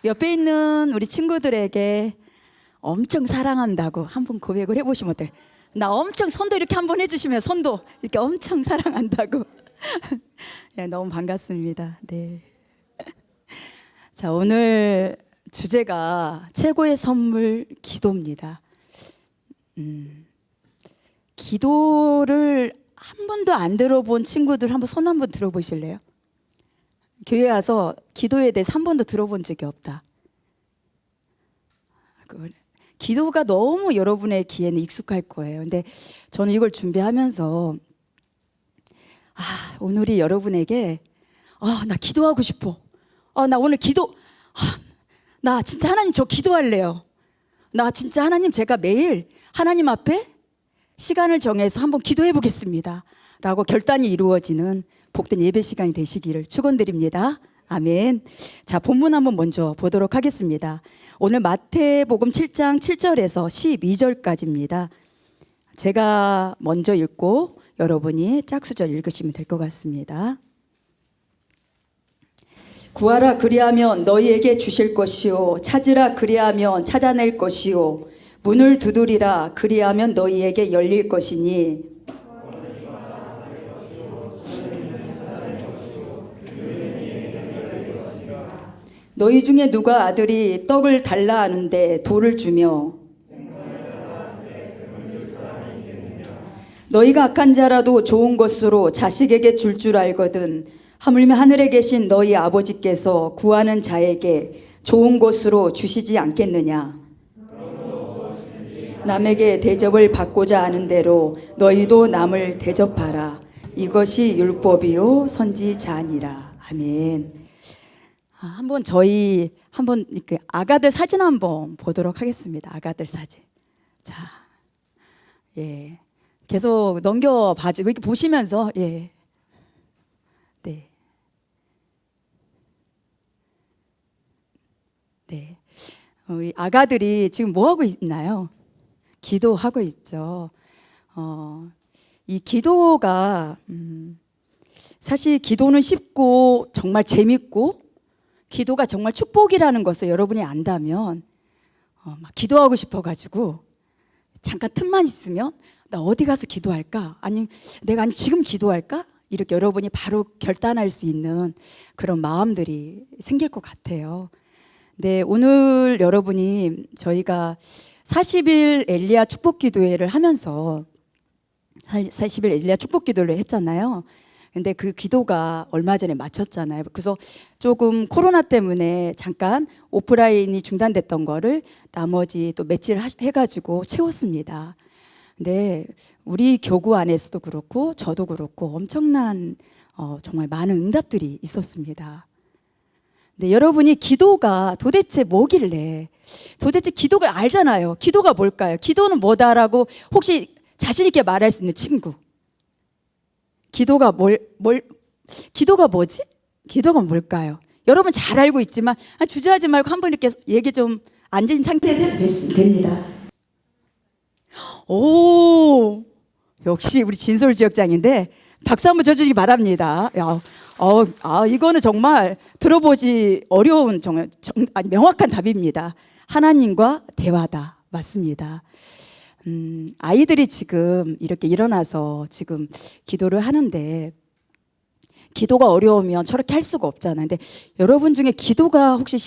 옆에 있는 우리 친구들에게 엄청 사랑한다고 한번 고백을 해보시면 어때요? 나 엄청 손도 이렇게 한번 해주시면 손도 이렇게 엄청 사랑한다고. 네, 너무 반갑습니다. 네. 자, 오늘 주제가 최고의 선물 기도입니다. 기도를 한 번도 안 들어본 친구들 한번 손 한번 들어보실래요? 교회 와서 기도에 대해서 한 번도 들어본 적이 없다. 기도가 너무 여러분의 귀에는 익숙할 거예요. 근데 저는 이걸 준비하면서 오늘이 여러분에게 나 기도하고 싶어. 나 오늘 나 진짜 하나님 저 기도할래요. 나 진짜 하나님 제가 매일 하나님 앞에 시간을 정해서 한번 기도해 보겠습니다 라고 결단이 이루어지는 복된 예배 시간이 되시기를 축원드립니다. 아멘. 자, 본문 한번 먼저 보도록 하겠습니다. 오늘 마태복음 7장 7절에서 12절까지입니다. 제가 먼저 읽고 여러분이 짝수절 읽으시면 될 것 같습니다. 구하라 그리하면 너희에게 주실 것이요 찾으라 그리하면 찾아낼 것이요 문을 두드리라 그리하면 너희에게 열릴 것이니 너희 중에 누가 아들이 떡을 달라 하는데 돌을 주며 너희가 악한 자라도 좋은 것으로 자식에게 줄 알거든 하물며 하늘에 계신 너희 아버지께서 구하는 자에게 좋은 것으로 주시지 않겠느냐. 남에게 대접을 받고자 하는 대로 너희도 남을 대접하라. 이것이 율법이요 선지자니라. 아멘. 한번 저희 이렇게 아가들 사진 한번 보도록 하겠습니다. 아가들 사진. 자, 예, 계속 넘겨봐줘. 이렇게 보시면서 네. 우리 아가들이 지금 뭐 하고 있나요? 기도하고 있죠. 이 기도가 사실 기도는 쉽고 정말 재밌고 기도가 정말 축복이라는 것을 여러분이 안다면 막 기도하고 싶어가지고 잠깐 틈만 있으면 나 어디 가서 기도할까? 아니면 내가 지금 기도할까? 이렇게 여러분이 바로 결단할 수 있는 그런 마음들이 생길 것 같아요. 네, 오늘 여러분이 저희가 40일 엘리야 축복기도회를 하면서 40일 엘리야 축복기도를 했잖아요. 근데 그 기도가 얼마 전에 마쳤잖아요. 그래서 조금 코로나 때문에 잠깐 오프라인이 중단됐던 거를 나머지 또 며칠 해가지고 채웠습니다. 근데 우리 교구 안에서도 그렇고 저도 그렇고 엄청난 정말 많은 응답들이 있었습니다. 네, 여러분이 기도가 도대체 뭐길래 도대체 기도가 알잖아요. 기도가 뭘까요? 기도는 뭐다라고 혹시 자신 있게 말할 수 있는 친구. 기도가 기도가 뭐지? 기도가 뭘까요? 여러분 잘 알고 있지만 주저하지 말고 한번 이렇게 얘기 좀 앉은 상태에서 해도 됩니다. 오, 역시 우리 진솔 지역장인데 박수 한번 쳐주시기 바랍니다. 이거는 정말 들어보지 어려운 정말 명확한 답입니다. 하나님과 대화다. 맞습니다. 아이들이 지금 이렇게 일어나서 지금 기도를 하는데 기도가 어려우면 저렇게 할 수가 없잖아요. 근데 여러분 중에 기도가 혹시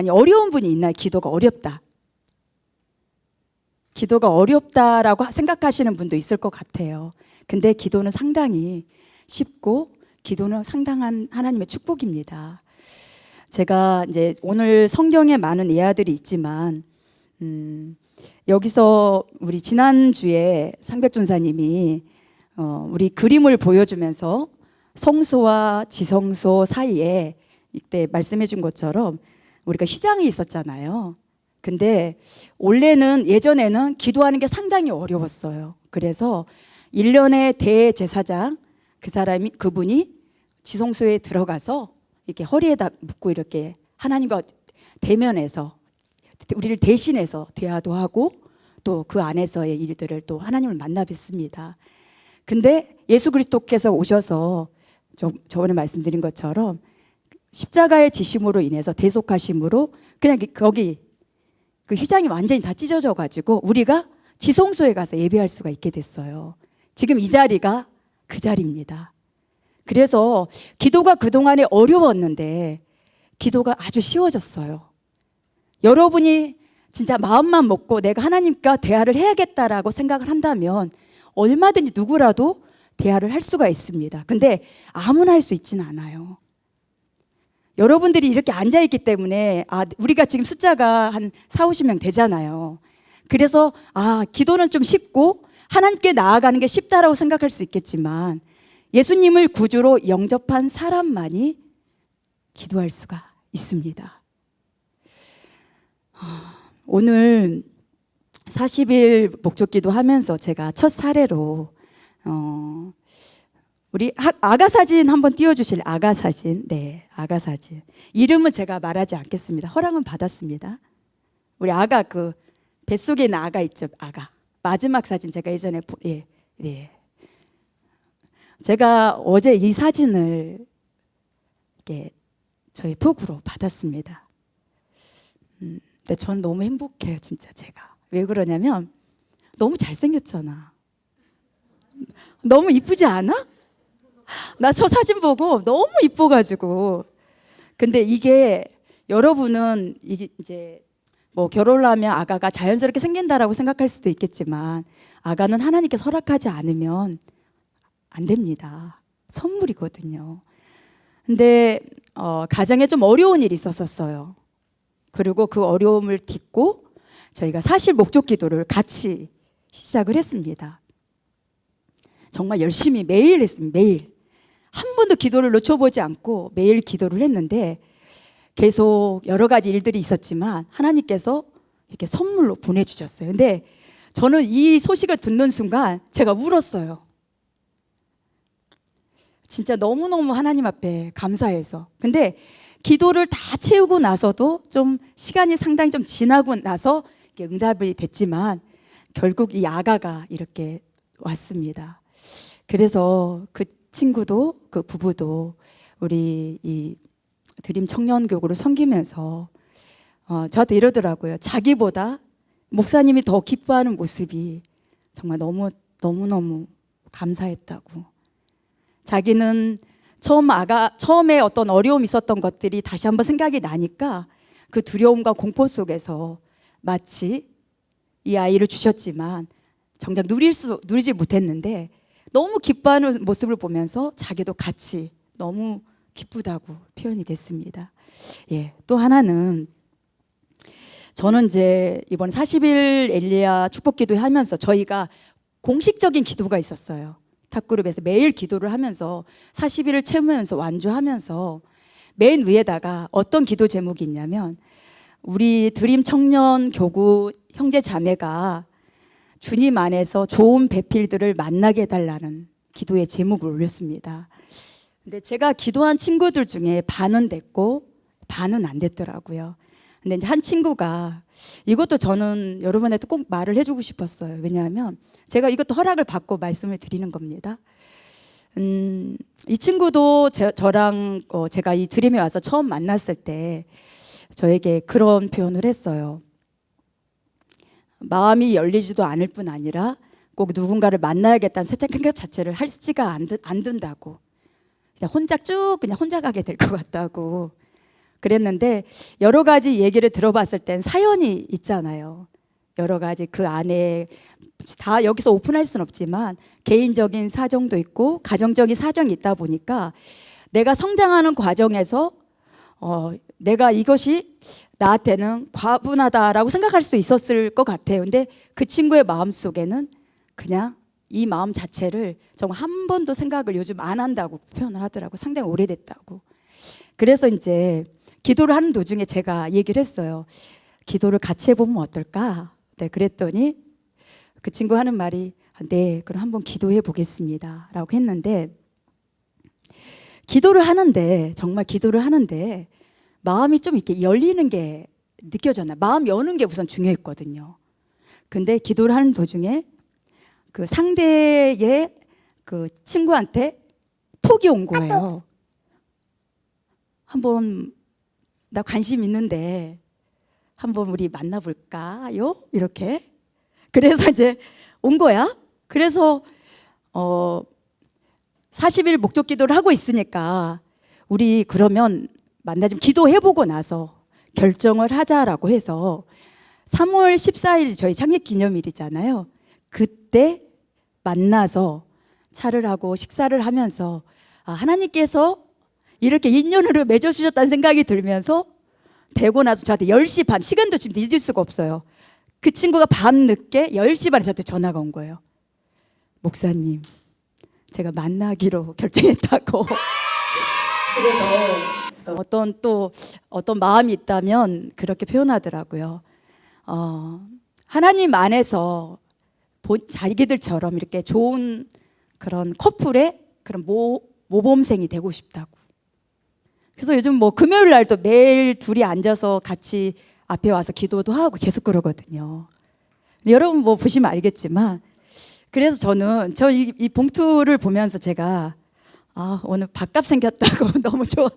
어려운 분이 있나요? 기도가 어렵다. 기도가 어렵다라고 생각하시는 분도 있을 것 같아요. 근데 기도는 상당히 쉽고 기도는 상당한 하나님의 축복입니다. 제가 이제 오늘 성경에 많은 예화들이 있지만 여기서 우리 지난주에 상백전사님이 우리 그림을 보여주면서 성소와 지성소 사이에 이때 말씀해 준 것처럼 우리가 휘장이 있었잖아요. 근데 예전에는 기도하는 게 상당히 어려웠어요. 그래서 1년의 대제사장 그분이 지성소에 들어가서 이렇게 허리에다 묶고 이렇게 하나님과 대면해서 우리를 대신해서 대화도 하고 또 그 안에서의 일들을 또 하나님을 만나 뵙습니다. 근데 예수 그리스도께서 오셔서 저번에 말씀드린 것처럼 십자가의 지심으로 인해서 대속하심으로 그냥 거기 그 휘장이 완전히 다 찢어져 가지고 우리가 지성소에 가서 예배할 수가 있게 됐어요. 지금 이 자리가 그 자리입니다. 그래서 기도가 그동안에 어려웠는데 기도가 아주 쉬워졌어요. 여러분이 진짜 마음만 먹고 내가 하나님과 대화를 해야겠다라고 생각을 한다면 얼마든지 누구라도 대화를 할 수가 있습니다. 근데 아무나 할 수 있지는 않아요. 여러분들이 이렇게 앉아있기 때문에 우리가 지금 숫자가 한 4, 50명 되잖아요. 그래서 기도는 좀 쉽고 하나님께 나아가는 게 쉽다라고 생각할 수 있겠지만 예수님을 구주로 영접한 사람만이 기도할 수가 있습니다. 오늘 40일 목적기도 하면서 제가 첫 사례로 우리 아가 사진 한번 띄워주실 아가 사진. 네, 아가 사진. 이름은 제가 말하지 않겠습니다. 허락은 받았습니다. 우리 아가 그 뱃속에 있는 아가 있죠, 아가. 마지막 사진 제가 예전에 제가 어제 이 사진을 이렇게 저희 톡으로 받았습니다. 근데 전 너무 행복해요, 진짜 제가. 왜 그러냐면 너무 잘생겼잖아. 너무 이쁘지 않아? 나 저 사진 보고 너무 이뻐가지고. 근데 이게 여러분은 이게 이제 뭐 결혼을 하면 아가가 자연스럽게 생긴다라고 생각할 수도 있겠지만 아가는 하나님께서 허락하지 않으면 안 됩니다. 선물이거든요. 근데 가정에 좀 어려운 일이 있었어요. 그리고 그 어려움을 딛고 저희가 사실 목적 기도를 같이 시작을 했습니다. 정말 열심히 매일 했습니다. 매일. 한 번도 기도를 놓쳐보지 않고 매일 기도를 했는데 계속 여러 가지 일들이 있었지만 하나님께서 이렇게 선물로 보내주셨어요. 근데 저는 이 소식을 듣는 순간 제가 울었어요. 진짜 너무너무 하나님 앞에 감사해서. 근데 기도를 다 채우고 나서도 좀 시간이 상당히 좀 지나고 나서 응답이 됐지만 결국 이 아가가 이렇게 왔습니다. 그래서 그 친구도 그 부부도 우리 이 드림 청년교구를 섬기면서 저한테 이러더라고요. 자기보다 목사님이 더 기뻐하는 모습이 정말 너무너무 감사했다고. 자기는 처음에 어떤 어려움이 있었던 것들이 다시 한번 생각이 나니까 그 두려움과 공포 속에서 마치 이 아이를 주셨지만 정작 누리지 못했는데 너무 기뻐하는 모습을 보면서 자기도 같이 너무 기쁘다고 표현이 됐습니다. 예, 또 하나는 저는 이제 이번 40일 엘리야 축복기도 하면서 저희가 공식적인 기도가 있었어요. 탑그룹에서 매일 기도를 하면서 40일을 채우면서 완주하면서 맨 위에다가 어떤 기도 제목이 있냐면 우리 드림 청년 교구 형제 자매가 주님 안에서 좋은 배필들을 만나게 해달라는 기도의 제목을 올렸습니다. 근데 제가 기도한 친구들 중에 반은 됐고 반은 안 됐더라고요. 근데 이제 한 친구가 이것도 저는 여러분한테 꼭 말을 해주고 싶었어요. 왜냐하면 제가 이것도 허락을 받고 말씀을 드리는 겁니다. 이 친구도 저랑 제가 이 드림에 와서 처음 만났을 때 저에게 그런 표현을 했어요. 마음이 열리지도 않을 뿐 아니라 꼭 누군가를 만나야겠다는 생각 자체를 할지가 안 든다고. 그냥 혼자 가게 될 것 같다고 그랬는데 여러 가지 얘기를 들어봤을 땐 사연이 있잖아요. 여러 가지 그 안에 다 여기서 오픈할 수는 없지만 개인적인 사정도 있고 가정적인 사정이 있다 보니까 내가 성장하는 과정에서 내가 이것이 나한테는 과분하다라고 생각할 수 있었을 것 같아요. 근데 그 친구의 마음속에는 그냥 이 마음 자체를 정말 한 번도 생각을 요즘 안 한다고 표현을 하더라고요. 상당히 오래됐다고. 그래서 이제 기도를 하는 도중에 제가 얘기를 했어요. 기도를 같이 해보면 어떨까? 네, 그랬더니 그 친구 하는 말이 네, 그럼 한번 기도해 보겠습니다 라고 했는데 정말 기도를 하는데 마음이 좀 이렇게 열리는 게 느껴졌나. 마음 여는 게 우선 중요했거든요. 근데 기도를 하는 도중에 그 상대의 그 친구한테 톡이 온 거예요. 한번 나 관심 있는데 한번 우리 만나볼까요? 이렇게. 그래서 이제 온 거야. 그래서 40일 목적 기도를 하고 있으니까 우리 그러면 만나 좀 기도해보고 나서 결정을 하자라고 해서 3월 14일 저희 창립 기념일이잖아요. 그때 만나서 차를 하고 식사를 하면서 하나님께서 이렇게 인연으로 맺어주셨다는 생각이 들면서 되고 나서 저한테 10시 반, 시간도 지금 잊을 수가 없어요. 그 친구가 밤늦게 10시 반에 저한테 전화가 온 거예요. 목사님, 제가 만나기로 결정했다고. 그래서 어떤 마음이 있다면 그렇게 표현하더라고요. 하나님 안에서 자기들처럼 이렇게 좋은 그런 커플의 그런 모범생이 되고 싶다고. 그래서 요즘 뭐 금요일 날도 매일 둘이 앉아서 같이 앞에 와서 기도도 하고 계속 그러거든요. 여러분 뭐 보시면 알겠지만, 그래서 저는 이 봉투를 보면서 제가 오늘 밥값 생겼다고 너무 좋아.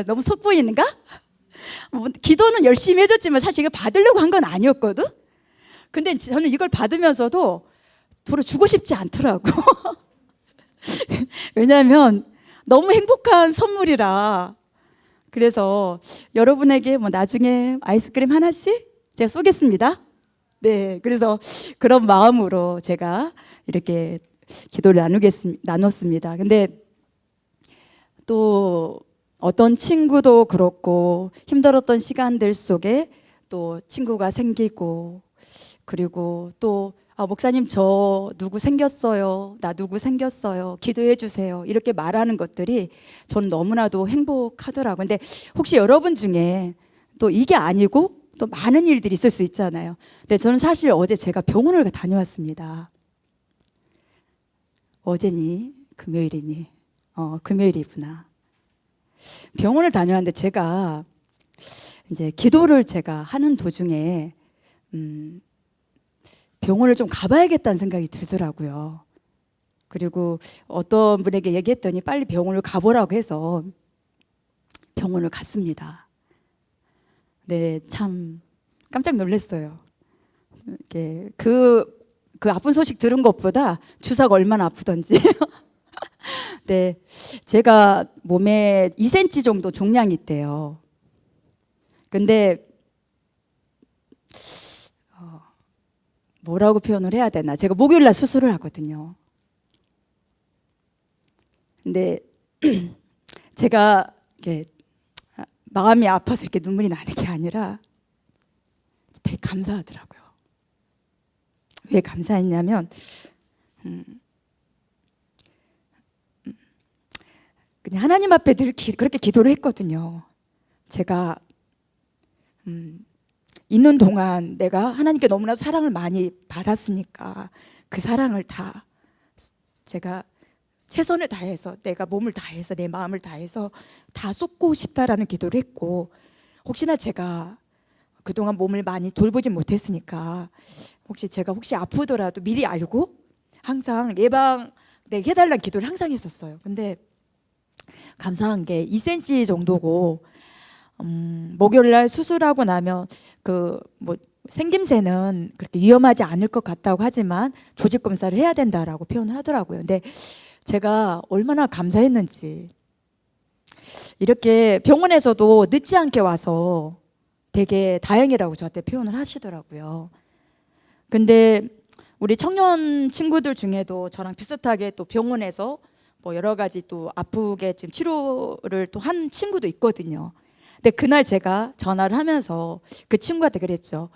너무 속 보이는가? 기도는 열심히 해줬지만 사실 이거 받으려고 한 건 아니었거든. 근데 저는 이걸 받으면서도 도로 주고 싶지 않더라고. 왜냐하면 너무 행복한 선물이라. 그래서 여러분에게 뭐 나중에 아이스크림 하나씩 제가 쏘겠습니다. 네, 그래서 그런 마음으로 제가 이렇게 기도를 나눴습니다. 근데 또 어떤 친구도 그렇고 힘들었던 시간들 속에 또 친구가 생기고, 그리고 또 목사님 저 누구 생겼어요, 나 누구 생겼어요, 기도해 주세요, 이렇게 말하는 것들이 저는 너무나도 행복하더라고요. 근데 혹시 여러분 중에 또 이게 아니고 또 많은 일들이 있을 수 있잖아요. 근데 저는 사실 어제 제가 병원을 다녀왔습니다. 어제니 금요일이니 금요일이구나. 병원을 다녀왔는데 제가 이제 기도를 제가 하는 도중에 병원을 좀 가봐야겠다는 생각이 들더라고요. 그리고 어떤 분에게 얘기했더니 빨리 병원을 가보라고 해서 병원을 갔습니다. 네, 참 깜짝 놀랐어요. 이렇게 그 아픈 소식 들은 것보다 주사가 얼마나 아프던지. 네, 제가 몸에 2cm 정도 종양이 있대요. 근데 뭐라고 표현을 해야 되나? 제가 목요일 날 수술을 하거든요. 근데 제가 이렇게 마음이 아파서 이렇게 눈물이 나는 게 아니라 되게 감사하더라고요. 왜 감사했냐면 그냥 하나님 앞에 늘 그렇게 기도를 했거든요. 제가 있는 동안 내가 하나님께 너무나 사랑을 많이 받았으니까 그 사랑을 다 제가 최선을 다해서, 내가 몸을 다해서, 내 마음을 다해서 다 쏟고 싶다라는 기도를 했고, 혹시나 제가 그동안 몸을 많이 돌보지 못했으니까 제가 아프더라도 미리 알고 항상 예방되게 해달라는 기도를 항상 했었어요. 근데 감사한 게 2cm 정도고, 목요일 날 수술하고 나면 생김새는 그렇게 위험하지 않을 것 같다고 하지만 조직 검사를 해야 된다라고 표현을 하더라고요. 근데 제가 얼마나 감사했는지, 이렇게 병원에서도 늦지 않게 와서 되게 다행이라고 저한테 표현을 하시더라고요. 근데 우리 청년 친구들 중에도 저랑 비슷하게 또 병원에서 뭐 여러 가지 또 아프게 지금 치료를 또 한 친구도 있거든요. 근데 그날 제가 전화를 하면서 그 친구한테 그랬죠.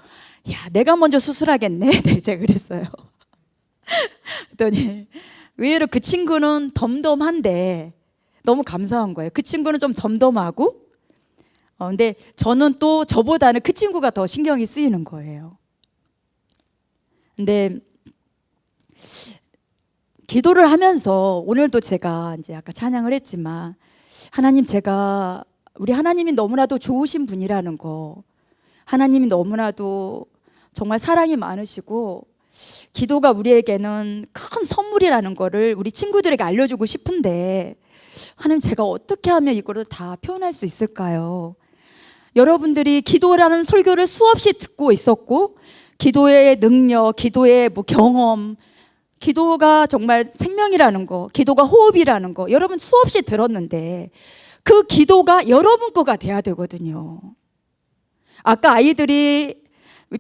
야, 내가 먼저 수술하겠네. 네, 제가 그랬어요. 그랬더니 의외로 그 친구는 덤덤한데 너무 감사한 거예요. 그 친구는 좀 덤덤하고, 근데 저는 또 저보다는 그 친구가 더 신경이 쓰이는 거예요. 근데 기도를 하면서 오늘도 제가 이제 아까 찬양을 했지만, 하나님, 우리 하나님이 너무나도 좋으신 분이라는 거, 하나님이 너무나도 정말 사랑이 많으시고 기도가 우리에게는 큰 선물이라는 거를 우리 친구들에게 알려주고 싶은데, 하나님, 제가 어떻게 하면 이거를 다 표현할 수 있을까요? 여러분들이 기도라는 설교를 수없이 듣고 있었고, 기도의 능력, 기도의 뭐 경험, 기도가 정말 생명이라는 거, 기도가 호흡이라는 거 여러분 수없이 들었는데 그 기도가 여러분 거가 돼야 되거든요. 아까 아이들이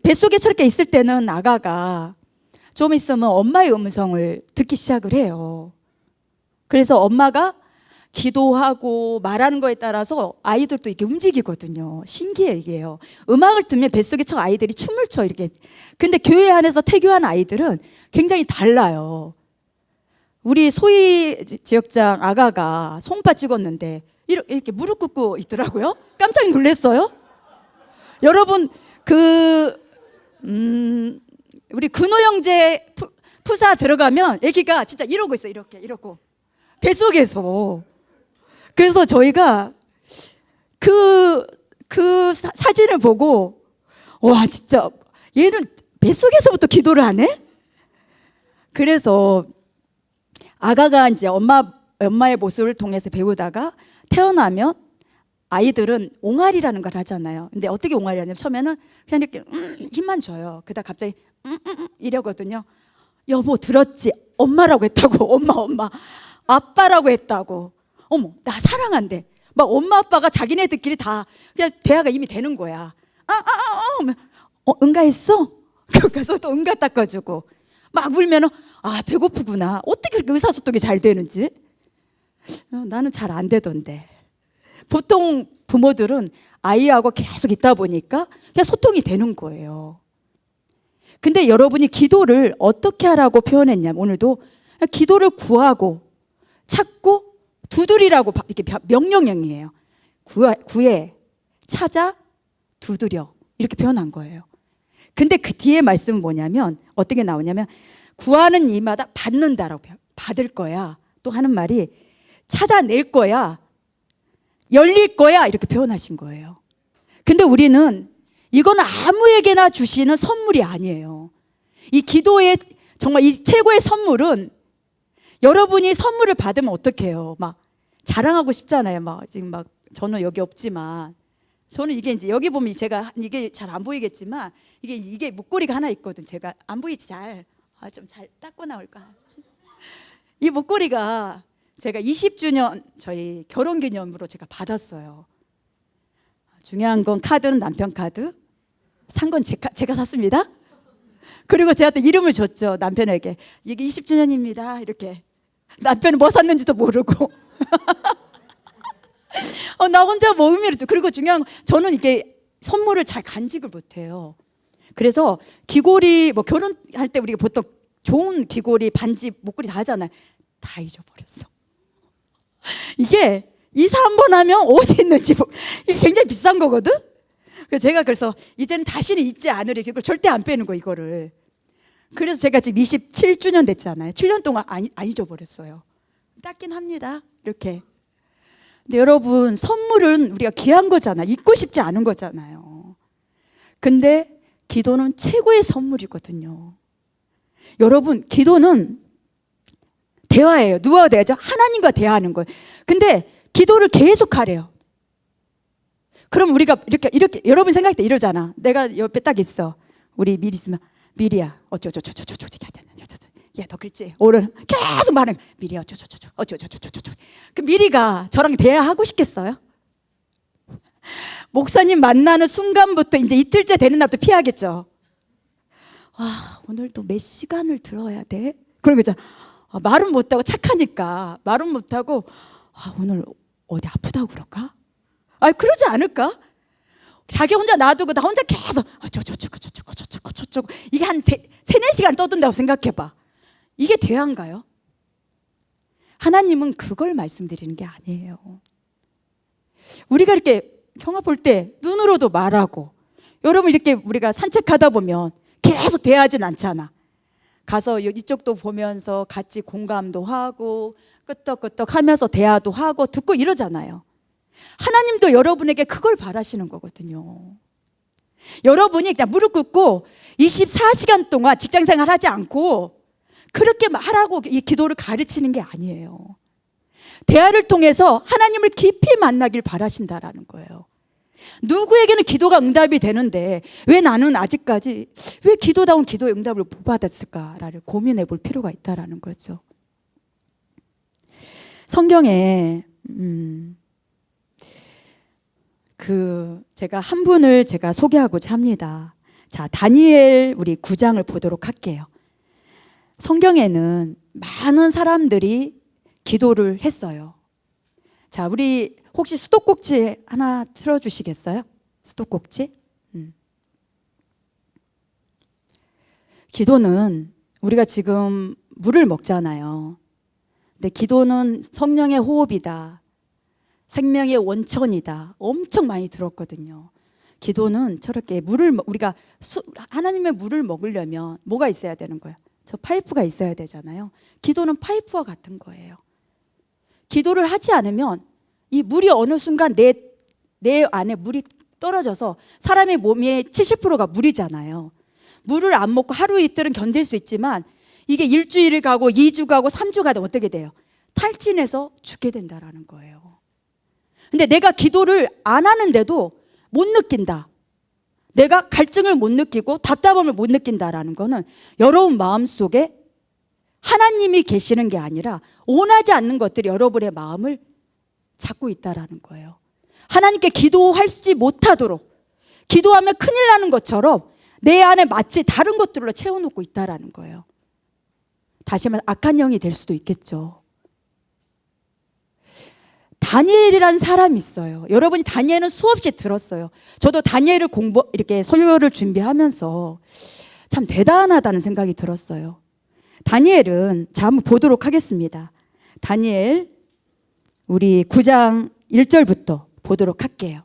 뱃속에 저렇게 있을 때는 아가가 좀 있으면 엄마의 음성을 듣기 시작을 해요. 그래서 엄마가 기도하고 말하는 거에 따라서 아이들도 이렇게 움직이거든요. 신기해요, 이게요. 음악을 듣면 뱃속에 저 아이들이 춤을 춰, 이렇게. 근데 교회 안에서 태교한 아이들은 굉장히 달라요. 우리 소희 지역장 아가가 송파 찍었는데 이렇게 무릎 꿇고 있더라고요. 깜짝 놀랐어요. 여러분, 우리 근호 형제 푸사 들어가면 애기가 진짜 이러고 있어요. 이러고. 뱃속에서. 그래서 저희가 그 사진을 보고, 와, 진짜 얘는 뱃속에서부터 기도를 하네? 그래서 아가가 이제 엄마의 모습을 통해서 배우다가 태어나면 아이들은 옹알이라는 걸 하잖아요. 근데 어떻게 옹알이 하냐면 처음에는 그냥 이렇게 힘만 줘요. 그러다 갑자기 이러거든요. 여보, 들었지? 엄마라고 했다고. 엄마. 아빠라고 했다고. 어머, 나 사랑한대. 막 엄마 아빠가 자기네들끼리 다 그냥 대화가 이미 되는 거야. 응가했어? 가서 또 응가 닦아주고 막 울면은 배고프구나. 어떻게 그렇게 의사소통이 잘 되는지 나는 잘 안 되던데. 보통 부모들은 아이하고 계속 있다 보니까 그냥 소통이 되는 거예요. 근데 여러분이 기도를 어떻게 하라고 표현했냐면 오늘도 기도를 구하고 찾고 두드리라고 이렇게 명령형이에요. 구해, 찾아, 두드려 이렇게 표현한 거예요. 근데 그 뒤에 말씀은 뭐냐면 어떻게 나오냐면 구하는 이마다 받는다라고 받을 거야. 또 하는 말이 찾아낼 거야. 열릴 거야 이렇게 표현하신 거예요. 근데 우리는 이거는 아무에게나 주시는 선물이 아니에요. 이 기도의 정말 이 최고의 선물은 여러분이 선물을 받으면 어떡해요? 막 자랑하고 싶잖아요. 지금 저는 여기 없지만 저는 이게 이제 여기 보면 제가 이게 잘 안 보이겠지만 이게 목걸이가 하나 있거든. 제가 안 보이지 잘. 좀 잘 닦고 나올까? 이 목걸이가 제가 20주년 저희 결혼 기념으로 제가 받았어요. 중요한 건 카드는 남편 카드. 산 건 제가 샀습니다. 그리고 제한테 이름을 줬죠. 남편에게. 이게 20주년입니다. 이렇게. 남편은 뭐 샀는지도 모르고. 나 혼자 뭐 의미를 줘. 그리고 중요한 건 저는 이게 선물을 잘 간직을 못해요. 그래서 귀걸이 뭐 결혼할 때 우리가 보통 좋은 귀걸이, 반지, 목걸이 다 하잖아요. 다 잊어버렸어. 이게 이사 한 번 하면 어디 있는지 이게 굉장히 비싼 거거든. 그래서 이제는 다시는 잊지 않으리. 이걸 절대 안 빼는 거 이거를. 그래서 제가 지금 27주년 됐잖아요. 7년 동안 안 잊어버렸어요. 닦긴 합니다. 이렇게. 근데 여러분, 선물은 우리가 귀한 거잖아요. 잊고 싶지 않은 거잖아요. 근데 기도는 최고의 선물이거든요. 여러분, 기도는 대화예요. 누구와 대화죠? 하나님과 대화하는 거예요. 근데 기도를 계속 하래요. 그럼 우리가 이렇게 여러분 생각할 때 이러잖아. 내가 옆에 딱 있어. 우리 미리 있으면 미리야 야, 너 그랬지? 오늘 계속 말은 미리야 그 미리가 저랑 대화하고 싶겠어요? 목사님 만나는 순간부터 이제 이틀째 되는 날부터 피하겠죠. 오늘 또 몇 시간을 들어야 돼? 그런 거죠. 말은 못하고 착하니까 말은 못하고 오늘 어디 아프다고 그럴까? 그러지 않을까? 자기 혼자 놔두고 나 혼자 계속 저쩌고 이게 한 3-4시간 떠든다고 생각해봐. 이게 대화인가요? 하나님은 그걸 말씀드리는 게 아니에요. 우리가 이렇게 경화 볼 때 눈으로도 말하고 여러분 이렇게 우리가 산책하다 보면 계속 대화하진 않잖아. 가서 이쪽도 보면서 같이 공감도 하고 끄떡끄떡 하면서 대화도 하고 듣고 이러잖아요. 하나님도 여러분에게 그걸 바라시는 거거든요. 여러분이 그냥 무릎 꿇고 24시간 동안 직장생활 하지 않고 그렇게 하라고 이 기도를 가르치는 게 아니에요. 대화를 통해서 하나님을 깊이 만나길 바라신다라는 거예요. 누구에게는 기도가 응답이 되는데 왜 나는 아직까지 왜 기도다운 기도의 응답을 못 받았을까를 고민해 볼 필요가 있다라는 거죠. 성경에 제가 한 분을 제가 소개하고자 합니다. 자, 다니엘 우리 9장을 보도록 할게요. 성경에는 많은 사람들이 기도를 했어요. 자, 우리 혹시 수도꼭지 하나 틀어주시겠어요? 수도꼭지? 기도는 우리가 지금 물을 먹잖아요. 근데 기도는 성령의 호흡이다. 생명의 원천이다. 엄청 많이 들었거든요. 기도는 저렇게 우리가 하나님의 물을 먹으려면 뭐가 있어야 되는 거예요? 저 파이프가 있어야 되잖아요. 기도는 파이프와 같은 거예요. 기도를 하지 않으면 이 물이 어느 순간 내 안에 물이 떨어져서 사람의 몸의 70%가 물이잖아요. 물을 안 먹고 하루 이틀은 견딜 수 있지만 이게 일주일을 가고 2주 가고 3주 가도 어떻게 돼요? 탈진해서 죽게 된다라는 거예요. 근데 내가 기도를 안 하는데도 못 느낀다. 내가 갈증을 못 느끼고 답답함을 못 느낀다라는 거는 여러분 마음속에 하나님이 계시는 게 아니라 원하지 않는 것들이 여러분의 마음을 잡고 있다라는 거예요. 하나님께 기도하지 못하도록 기도하면 큰일 나는 것처럼 내 안에 마치 다른 것들로 채워놓고 있다라는 거예요. 다시 말해 악한 영이 될 수도 있겠죠. 다니엘이라는 사람이 있어요. 여러분이 다니엘은 수없이 들었어요. 저도 다니엘을 이렇게 설교를 준비하면서 참 대단하다는 생각이 들었어요. 다니엘은 자 한번 보도록 하겠습니다. 다니엘 우리 9장 1절부터 보도록 할게요.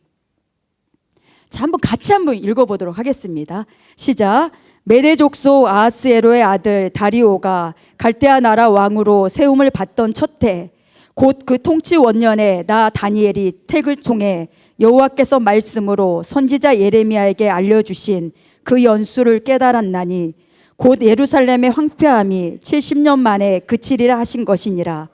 자 한번 같이 한번 읽어보도록 하겠습니다. 시작. 메대 족속 아하스에로의 아들 다리오가 갈대아 나라 왕으로 세움을 받던 첫 해 곧 그 통치 원년에 나 다니엘이 택을 통해 여호와께서 말씀으로 선지자 예레미야에게 알려주신 그 연수를 깨달았나니 곧 예루살렘의 황폐함이 70년 만에 그치리라 하신 것이니라.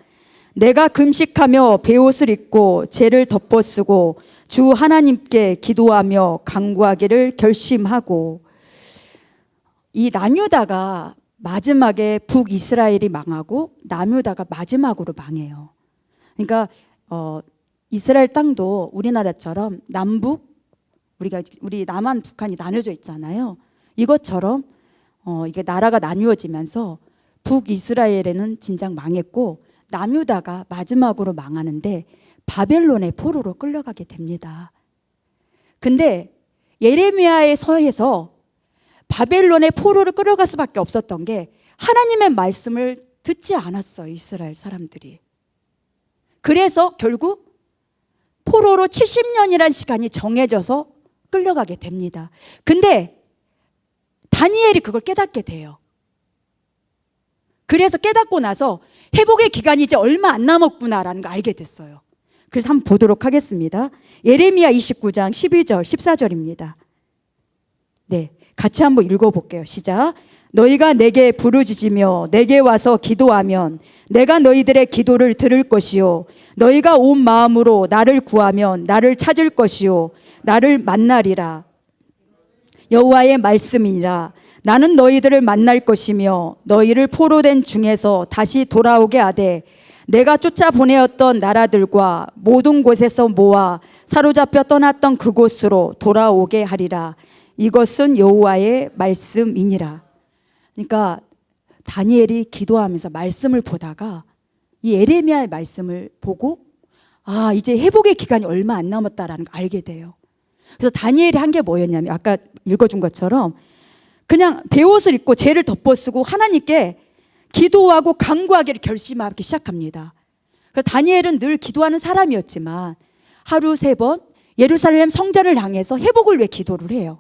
내가 금식하며 베옷을 입고 죄를 덮어쓰고 주 하나님께 기도하며 간구하기를 결심하고. 이 남유다가 마지막에 북이스라엘이 망하고 남유다가 마지막으로 망해요. 그러니까 이스라엘 땅도 우리나라처럼 남북 우리 남한 북한이 나눠져 있잖아요. 이것처럼 이게 나라가 나뉘어지면서 북이스라엘에는 진작 망했고 남유다가 마지막으로 망하는데 바벨론의 포로로 끌려가게 됩니다. 근데 예레미야의 서에서 바벨론의 포로를 끌어갈 수밖에 없었던 게 하나님의 말씀을 듣지 않았어요. 이스라엘 사람들이. 그래서 결국 포로로 70년이라는 시간이 정해져서 끌려가게 됩니다. 근데 다니엘이 그걸 깨닫게 돼요. 그래서 깨닫고 나서 회복의 기간이 이제 얼마 안 남았구나라는 걸 알게 됐어요. 그래서 한번 보도록 하겠습니다. 예레미야 29장 12절 14절입니다. 네, 같이 한번 읽어볼게요. 시작. 너희가 내게 부르짖으며 내게 와서 기도하면 내가 너희들의 기도를 들을 것이요 너희가 온 마음으로 나를 구하면 나를 찾을 것이요 나를 만나리라. 여호와의 말씀이니라. 나는 너희들을 만날 것이며 너희를 포로된 중에서 다시 돌아오게 하되 내가 쫓아보내었던 나라들과 모든 곳에서 모아 사로잡혀 떠났던 그곳으로 돌아오게 하리라. 이것은 여호와의 말씀이니라. 그러니까 다니엘이 기도하면서 말씀을 보다가 이 예레미야의 말씀을 보고 아 이제 회복의 기간이 얼마 안 남았다라는 걸 알게 돼요. 그래서 다니엘이 한 게 뭐였냐면 아까 읽어준 것처럼 그냥 베옷을 입고 죄를 덮어쓰고 하나님께 기도하고 간구하기를 결심하기 시작합니다. 그래서 다니엘은 늘 기도하는 사람이었지만 하루 3번 예루살렘 성전을 향해서 회복을 위해 기도를 해요.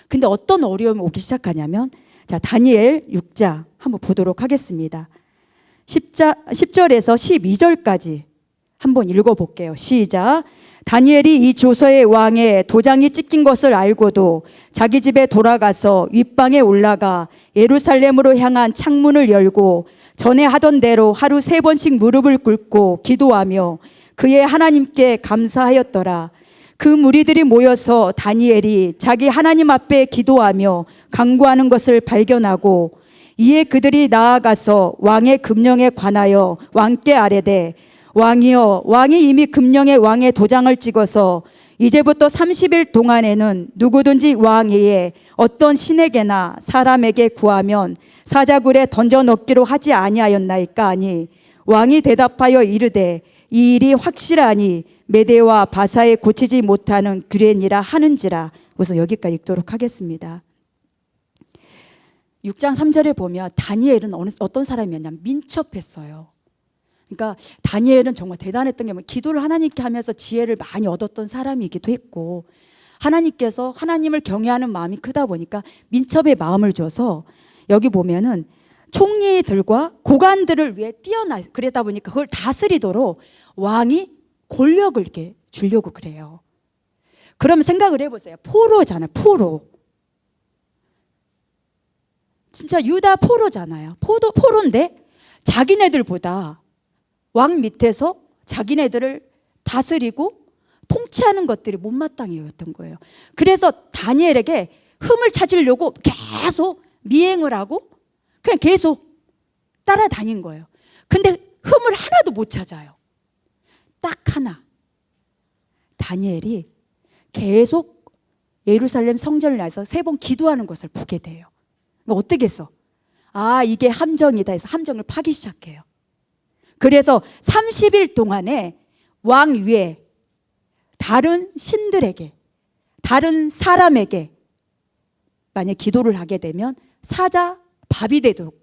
근데 어떤 어려움이 오기 시작하냐면 자 다니엘 6장 한번 보도록 하겠습니다. 10절에서 12절까지 한번 읽어볼게요. 시작. 다니엘이 이 조서의 왕의 도장이 찍힌 것을 알고도 자기 집에 돌아가서 윗방에 올라가 예루살렘으로 향한 창문을 열고 전에 하던 대로 하루 3번씩 무릎을 꿇고 기도하며 그의 하나님께 감사하였더라. 그 무리들이 모여서 다니엘이 자기 하나님 앞에 기도하며 간구하는 것을 발견하고 이에 그들이 나아가서 왕의 금령에 관하여 왕께 아뢰되 왕이여, 왕이 이미 금령에 왕의 도장을 찍어서 이제부터 30일 동안에는 누구든지 왕 외에 어떤 신에게나 사람에게 구하면 사자굴에 던져 넣기로 하지 아니하였나이까 하니 왕이 대답하여 이르되 이 일이 확실하니 메대와 바사에 고치지 못하는 규례니라 하는지라. 우선 여기까지 읽도록 하겠습니다. 6장 3절에 보면 다니엘은 어떤 사람이었냐면 민첩했어요. 그러니까 다니엘은 정말 대단했던 게 기도를 하나님께 하면서 지혜를 많이 얻었던 사람이기도 했고 하나님께서 하나님을 경외하는 마음이 크다 보니까 민첩의 마음을 줘서 여기 보면은 총리들과 고관들을 위해 뛰어나 그러다 보니까 그걸 다스리도록 왕이 권력을 이렇게 주려고 그래요. 그러면 생각을 해보세요. 포로잖아요. 포로. 진짜 유다 포로잖아요. 포로인데 자기네들보다 왕 밑에서 자기네들을 다스리고 통치하는 것들이 못마땅해였던 거예요. 그래서 다니엘에게 흠을 찾으려고 계속 미행을 하고 그냥 계속 따라다닌 거예요. 근데 흠을 하나도 못 찾아요. 딱 하나. 다니엘이 계속 예루살렘 성전을 나서 3번 기도하는 것을 보게 돼요. 그러니까 어떻게 했어? 아, 이게 함정이다 해서 함정을 파기 시작해요. 그래서 30일 동안에 왕 위에 다른 신들에게, 다른 사람에게 만약 기도를 하게 되면 사자 밥이 되도록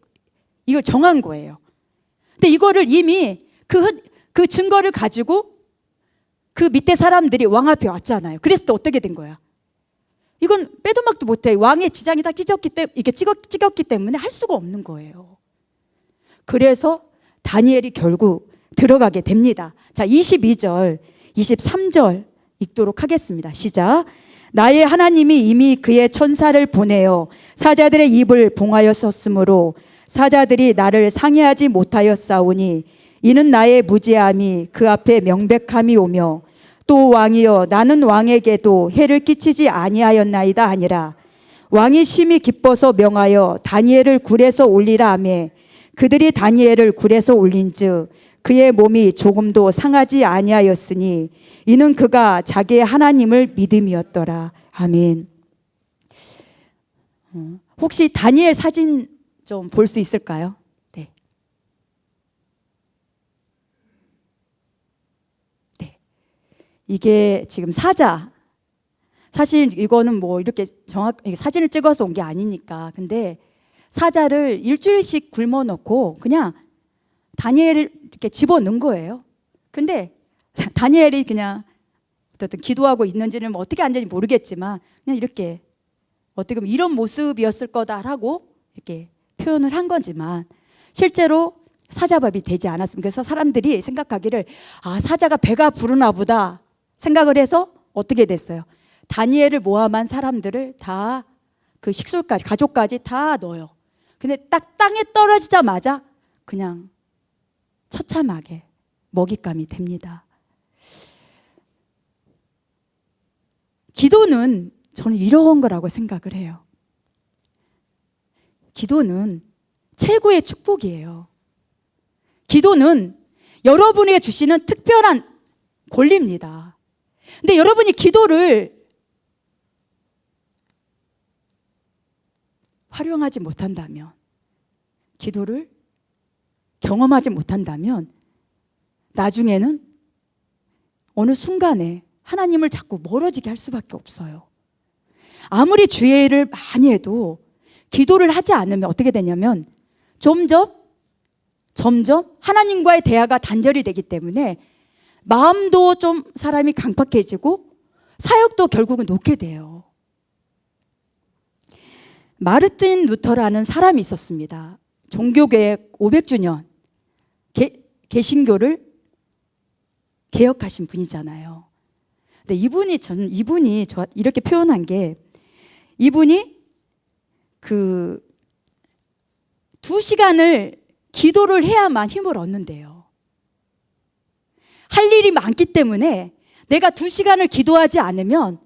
이걸 정한 거예요. 근데 이거를 이미 그 증거를 가지고 그 밑에 사람들이 왕 앞에 왔잖아요. 그래서 또 어떻게 된 거야? 이건 빼도 막도 못해. 왕의 지장이 다 찍었기 때문에 할 수가 없는 거예요. 그래서 다니엘이 결국 들어가게 됩니다. 자, 22절, 23절 읽도록 하겠습니다. 시작. 나의 하나님이 이미 그의 천사를 보내어 사자들의 입을 봉하였었으므로 사자들이 나를 상해하지 못하였사오니 이는 나의 무죄함이 그 앞에 명백함이 오며 또 왕이여 나는 왕에게도 해를 끼치지 아니하였나이다 하니라. 왕이 심히 기뻐서 명하여 다니엘을 굴에서 올리라 하며 그들이 다니엘을 굴에서 올린즉 그의 몸이 조금도 상하지 아니하였으니 이는 그가 자기의 하나님을 믿음이었더라. 아멘. 혹시 다니엘 사진 좀 볼 수 있을까요? 네. 네. 이게 지금 사자. 사실 이거는 뭐 이렇게 사진을 찍어서 온 게 아니니까. 근데 사자를 일주일씩 굶어 놓고 그냥 다니엘을 이렇게 집어넣은 거예요. 근데 다니엘이 그냥 어떤 기도하고 있는지는 뭐 어떻게 앉았는지 모르겠지만 그냥 이렇게 어떻게 보면 이런 모습이었을 거다라고 이렇게 표현을 한 거지만 실제로 사자밥이 되지 않았습니다. 그래서 사람들이 생각하기를 아, 사자가 배가 부르나 보다 생각을 해서 어떻게 됐어요? 다니엘을 모함한 사람들을 다 그 식솔까지 가족까지 다 넣어요. 근데 딱 땅에 떨어지자마자 그냥 처참하게 먹잇감이 됩니다. 기도는 저는 이런 거라고 생각을 해요. 기도는 최고의 축복이에요. 기도는 여러분에게 주시는 특별한 권리입니다. 근데 여러분이 기도를 활용하지 못한다면, 기도를 경험하지 못한다면 나중에는 어느 순간에 하나님을 자꾸 멀어지게 할 수밖에 없어요. 아무리 주의 일을 많이 해도 기도를 하지 않으면 어떻게 되냐면 점점 하나님과의 대화가 단절이 되기 때문에 마음도 좀 사람이 강팍해지고 사역도 결국은 놓게 돼요. 마르틴 루터라는 사람이 있었습니다. 종교개혁 500주년 개신교를 개혁하신 분이잖아요. 근데 이분이 저 이렇게 표현한 게, 이분이 그 2시간을 기도를 해야만 힘을 얻는데요. 할 일이 많기 때문에 내가 2시간을 기도하지 않으면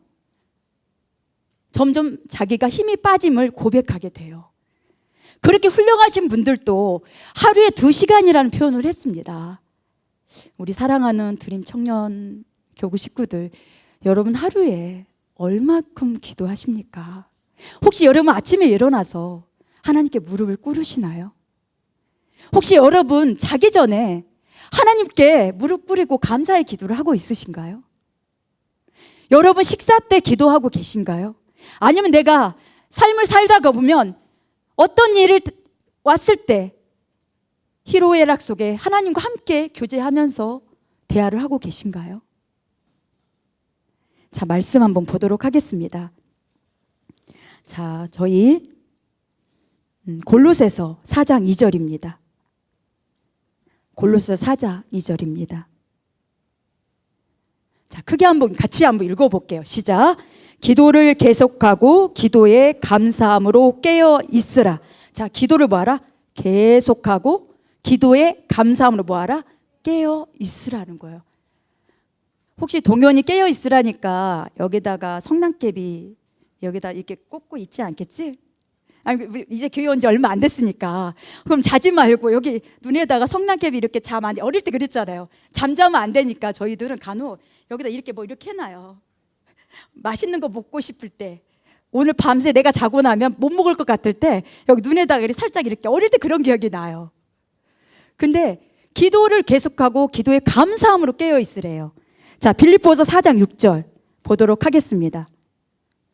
점점 자기가 힘이 빠짐을 고백하게 돼요. 그렇게 훌륭하신 분들도 하루에 2시간이라는 표현을 했습니다. 우리 사랑하는 드림 청년 교구 식구들, 여러분 하루에 얼마큼 기도하십니까? 혹시 여러분 아침에 일어나서 하나님께 무릎을 꿇으시나요? 혹시 여러분 자기 전에 하나님께 무릎 꿇이고 감사의 기도를 하고 있으신가요? 여러분 식사 때 기도하고 계신가요? 아니면 내가 삶을 살다가 보면 어떤 일을 왔을 때 희로애락 속에 하나님과 함께 교제하면서 대화를 하고 계신가요? 자, 말씀 한번 보도록 하겠습니다. 자, 저희 골로새서 4장 2절입니다. 골로새 4장 2절입니다. 자, 크게 같이 한번 읽어볼게요. 시작. 기도를 계속하고 기도에 감사함으로 깨어 있으라. 자, 기도를 뭐하라? 계속하고 기도에 감사함으로 뭐하라? 깨어 있으라는 거예요. 혹시 동현이 깨어 있으라니까 여기다가 성냥개비 여기다 이렇게 꽂고 있지 않겠지? 아니, 이제 교회 온 지 얼마 안 됐으니까. 그럼 자지 말고 여기 눈에다가 성냥개비 이렇게 자면 어릴 때 그랬잖아요. 잠자면 안 되니까 저희들은 간혹 여기다 이렇게 이렇게 해놔요. 맛있는 거 먹고 싶을 때, 오늘 밤새 내가 자고 나면 못 먹을 것 같을 때 여기 눈에다가 이렇게 살짝 이렇게, 어릴 때 그런 기억이 나요. 근데 기도를 계속하고 기도에 감사함으로 깨어 있으래요. 자, 빌립보서 4장 6절 보도록 하겠습니다.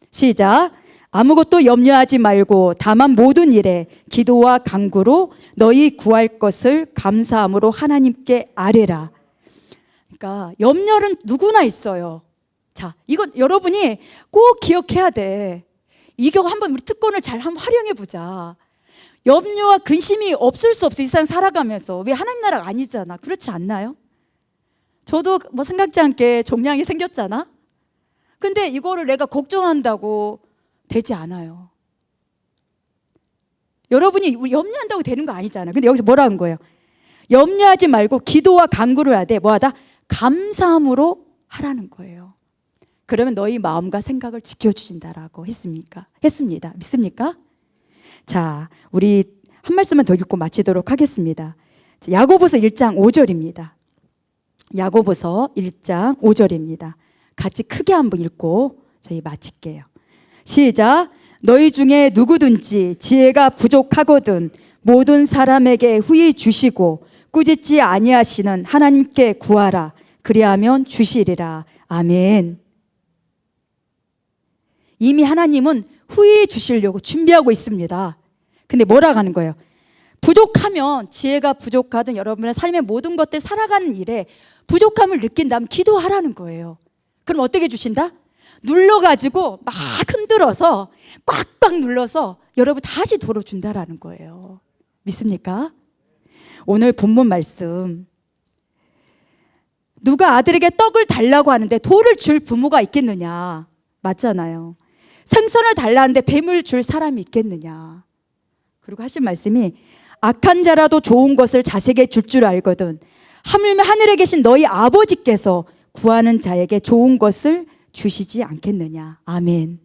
시작. 아무것도 염려하지 말고 다만 모든 일에 기도와 간구로 너희 구할 것을 감사함으로 하나님께 아뢰라. 그러니까 염려는 누구나 있어요. 자, 이건 여러분이 꼭 기억해야 돼. 이거 한번 우리 특권을 잘 한번 활용해 보자. 염려와 근심이 없을 수 없어. 이 세상 살아가면서. 왜 하나님 나라가 아니잖아. 그렇지 않나요? 저도 뭐 생각지 않게 종양이 생겼잖아. 근데 이거를 내가 걱정한다고 되지 않아요. 여러분이 염려한다고 되는 거 아니잖아요. 근데 여기서 뭐라 한 거예요? 염려하지 말고 기도와 간구를 하되 뭐하다? 감사함으로 하라는 거예요. 그러면 너희 마음과 생각을 지켜주신다라고 했습니다. 믿습니까? 자, 우리 한 말씀만 더 읽고 마치도록 하겠습니다. 야고보서 1장 5절입니다. 야고보서 1장 5절입니다. 같이 크게 한번 읽고 저희 마칠게요. 시작. 너희 중에 누구든지 지혜가 부족하거든 모든 사람에게 후히 주시고 꾸짖지 아니하시는 하나님께 구하라. 그리하면 주시리라. 아멘. 이미 하나님은 후히 주시려고 준비하고 있습니다. 근데 뭐라고 하는 거예요? 부족하면, 지혜가 부족하든 여러분의 삶의 모든 것들 살아가는 일에 부족함을 느낀다면 기도하라는 거예요. 그럼 어떻게 주신다? 눌러가지고 막 흔들어서 꽉꽉 눌러서 여러분 다시 돌아준다라는 거예요. 믿습니까? 오늘 본문 말씀, 누가 아들에게 떡을 달라고 하는데 돌을 줄 부모가 있겠느냐? 맞잖아요. 생선을 달라는데 뱀을 줄 사람이 있겠느냐? 그리고 하신 말씀이 악한 자라도 좋은 것을 자식에게 줄 줄 알거든 하물며 하늘에 계신 너희 아버지께서 구하는 자에게 좋은 것을 주시지 않겠느냐. 아멘.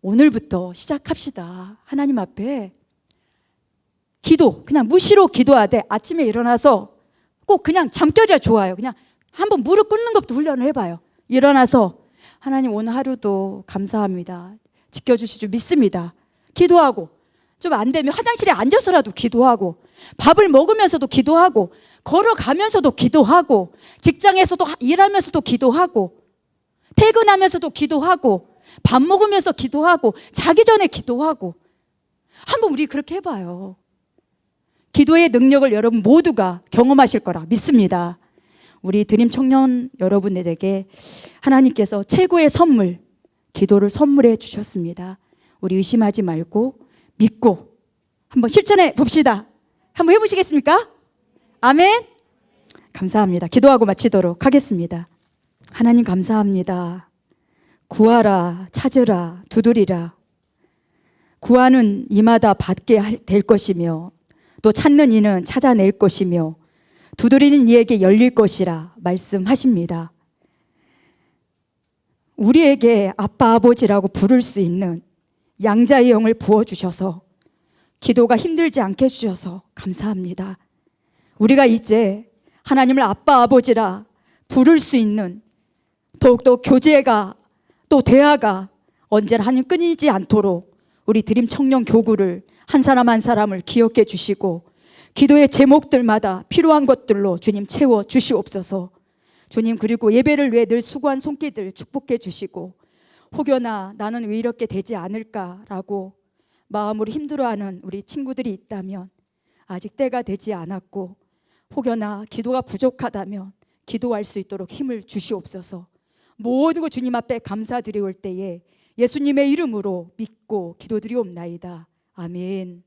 오늘부터 시작합시다. 하나님 앞에 기도, 그냥 무시로 기도하되 아침에 일어나서 꼭 그냥 잠결이라 좋아요. 그냥 한번 무릎 꿇는 것부터 훈련을 해봐요. 일어나서 하나님 오늘 하루도 감사합니다. 지켜주실 줄 믿습니다. 기도하고, 좀 안 되면 화장실에 앉아서라도 기도하고, 밥을 먹으면서도 기도하고, 걸어가면서도 기도하고, 직장에서도 일하면서도 기도하고, 퇴근하면서도 기도하고, 밥 먹으면서 기도하고, 자기 전에 기도하고. 한번 우리 그렇게 해봐요. 기도의 능력을 여러분 모두가 경험하실 거라 믿습니다. 우리 드림 청년 여러분들에게 하나님께서 최고의 선물, 기도를 선물해 주셨습니다. 우리 의심하지 말고 믿고 한번 실천해 봅시다. 한번 해보시겠습니까? 아멘. 감사합니다. 기도하고 마치도록 하겠습니다. 하나님 감사합니다. 구하라, 찾으라, 두드리라. 구하는 이마다 받게 될 것이며 또 찾는 이는 찾아낼 것이며 두드리는 이에게 열릴 것이라 말씀하십니다. 우리에게 아빠 아버지라고 부를 수 있는 양자의 영을 부어주셔서 기도가 힘들지 않게 해주셔서 감사합니다. 우리가 이제 하나님을 아빠 아버지라 부를 수 있는 더욱더 교제가 또 대화가 언제나 하나님 끊이지 않도록 우리 드림 청년 교구를 한 사람 한 사람을 기억해 주시고 기도의 제목들마다 필요한 것들로 주님 채워 주시옵소서. 주님, 그리고 예배를 위해 늘 수고한 손길들 축복해 주시고 혹여나 나는 왜 이렇게 되지 않을까라고 마음으로 힘들어하는 우리 친구들이 있다면 아직 때가 되지 않았고 혹여나 기도가 부족하다면 기도할 수 있도록 힘을 주시옵소서. 모든 것 주님 앞에 감사드리올 때에 예수님의 이름으로 믿고 기도드리옵나이다. 아멘.